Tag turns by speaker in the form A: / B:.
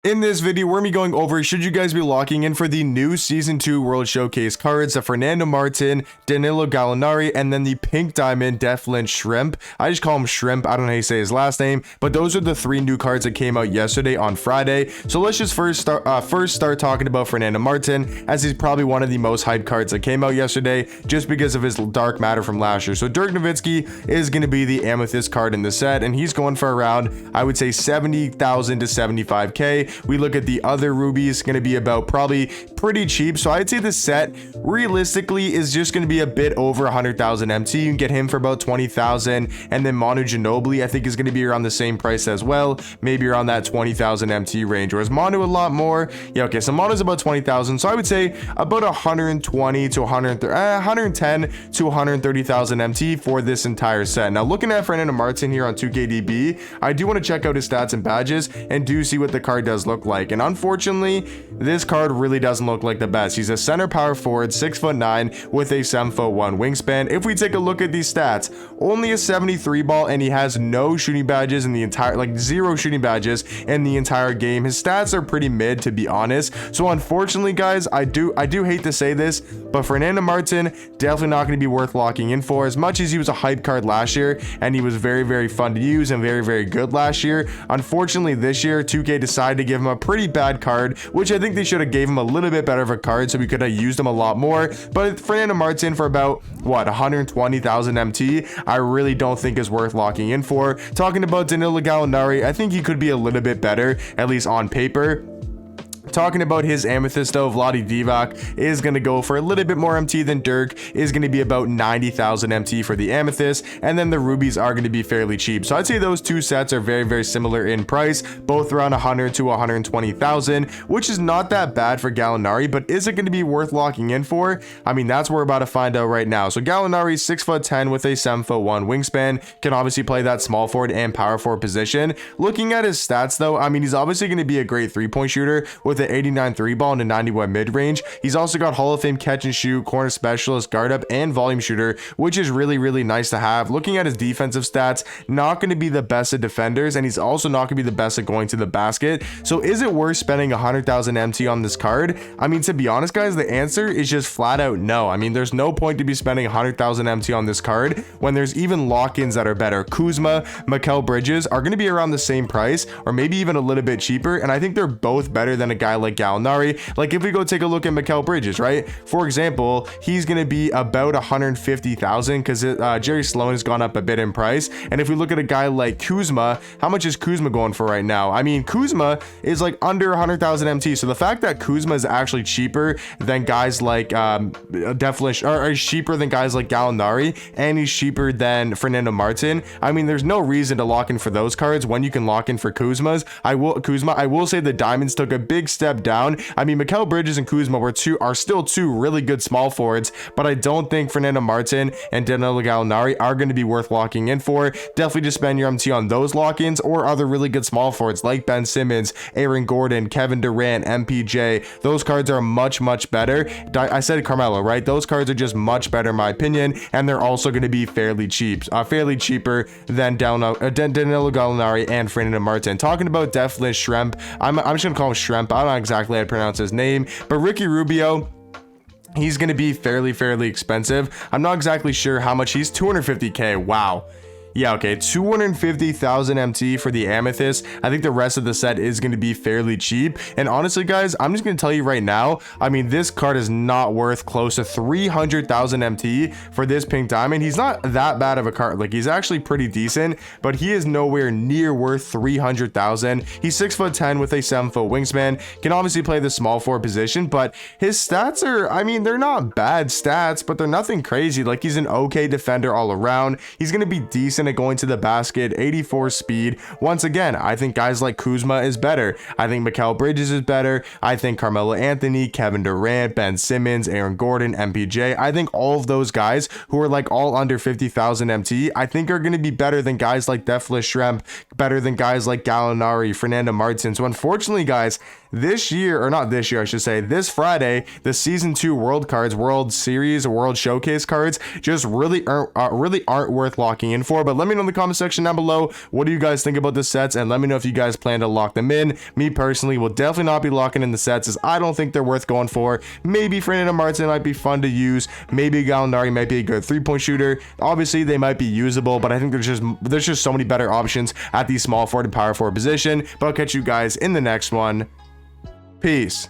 A: In this video, we're going to be going over should you guys be locking in for the new Season 2 World Showcase cards, the Fernando Martin, Danilo Gallinari, and then the Pink Diamond Deflin Shrimp. I just call him Shrimp. I don't know how you say his last name, but those are the three new cards that came out yesterday on Friday. So let's just first start talking about Fernando Martin, as he's probably one of the most hyped cards that came out yesterday, just because of his dark matter from last year. So Dirk Nowitzki is going to be the Amethyst card in the set, and he's going for around, I would say, 70,000 to 75k. We look at the other rubies, going to be about probably pretty cheap. So I'd say the set realistically is just going to be a bit over 100,000 MT. You can get him for about 20,000, and then Manu Ginobili I think is going to be around the same price as well, maybe around that 20,000 MT range, whereas Manu a lot more. Yeah, okay, so Manu's about 20,000, so I would say about 120 to 110 to 130,000 MT for this entire set. Now looking at Fernando Martin here on 2KDB, I do want to check out his stats and badges and do see what the card does look like. And unfortunately, this card really doesn't look like the best. He's a center power forward, 6'9" with a 7'1" wingspan. If we take a look at these stats, only a 73 ball, and he has no shooting badges in the entire, like zero shooting badges in the entire game. His stats are pretty mid, to be honest. So unfortunately, guys, I do hate to say this, but Fernando Martin definitely not going to be worth locking in for. As much as he was a hype card last year and he was very, very fun to use and very, very good last year, unfortunately this year 2K decided to give him a pretty bad card, which I think they should have gave him a little bit better of a card so we could have used him a lot more. But Fernando Martin for about what, 120,000 MT, I really don't think is worth locking in for. Talking about Danilo Gallinari, I think he could be a little bit better, at least on paper. Talking about his Amethyst though, Vlade Divac is going to go for a little bit more MT than Dirk, is going to be about 90,000 MT for the Amethyst, and then the rubies are going to be fairly cheap. So I'd say those two sets are very, very similar in price, both around 100 to 120,000, which is not that bad for Gallinari, but is it going to be worth locking in for? I mean, that's what we're about to find out right now. So Gallinari, 6'10" with a 7'1" wingspan, can obviously play that small forward and power forward position. Looking at his stats though, I mean, he's obviously going to be a great 3-point shooter with an 89 3 ball and a 91 mid range. He's also got Hall of Fame catch and shoot, corner specialist, guard up, and volume shooter, which is really, really nice to have. Looking at his defensive stats, not going to be the best of defenders, and he's also not going to be the best at going to the basket. So is it worth spending 100,000 MT on this card? I mean, to be honest, guys, the answer is just flat out no. I mean, there's no point to be spending 100,000 MT on this card when there's even lock-ins that are better. Kuzma, Mikal Bridges are going to be around the same price, or maybe even a little bit cheaper, and I think they're both better than a guy like Gallinari. Like if we go take a look at Mikal Bridges, right? For example, he's going to be about 150,000 because Jerry Sloan has gone up a bit in price. And if we look at a guy like Kuzma, how much is Kuzma going for right now? I mean, Kuzma is like under 100,000 MT. So the fact that Kuzma is actually cheaper than guys like Deflish, or is cheaper than guys like Gallinari, and he's cheaper than Fernando Martin, I mean, there's no reason to lock in for those cards when you can lock in for Kuzma. I will say the Diamonds took a big step down. I mean, Mikal Bridges and Kuzma are still two really good small forwards, but I don't think Fernando Martin and Danilo Gallinari are going to be worth locking in for. Definitely just spend your MT on those lock-ins or other really good small forwards like Ben Simmons, Aaron Gordon, Kevin Durant, MPJ. Those cards are much, much better. I said Carmelo, right? Those cards are just much better in my opinion, and they're also going to be fairly cheap, fairly cheaper than Danilo Gallinari and Fernando Martin. Talking about Deflin Shrimp, I'm just going to call him Shrimp. I don't know exactly how to pronounce his name, but Ricky Rubio, he's going to be fairly expensive. I'm not exactly sure how much he's. 250k. Wow. Yeah, okay, 250,000 MT for the Amethyst. I think the rest of the set is going to be fairly cheap. And honestly, guys, I'm just going to tell you right now, I mean, this card is not worth close to 300,000 MT for this Pink Diamond. He's not that bad of a card. Like, he's actually pretty decent, but he is nowhere near worth 300,000. He's 6'10" with a 7-foot wingspan. Can obviously play the small forward position, but his stats are, I mean, they're not bad stats, but they're nothing crazy. Like, he's an okay defender all around. He's going to be decent at going to the basket, 84 speed. Once again, I think guys like Kuzma is better. I think Mikal Bridges is better. I think Carmelo Anthony, Kevin Durant, Ben Simmons, Aaron Gordon, MPJ. I think all of those guys who are like all under 50,000 MT, I think are going to be better than guys like Deflin Shrimp, better than guys like Gallinari, Fernando Martin. So unfortunately, guys, this year, or not this year, I should say, this Friday, the Season 2 World cards, World Series, World Showcase cards, just really aren't worth locking in for. But let me know in the comment section down below, what do you guys think about the sets, and let me know if you guys plan to lock them in. Me personally will definitely not be locking in the sets, as I don't think they're worth going for. Maybe Fernando Martin might be fun to use. Maybe Gallinari might be a good 3-point shooter. Obviously, they might be usable, but I think there's just so many better options at the small forward and power forward position. But I'll catch you guys in the next one. Peace.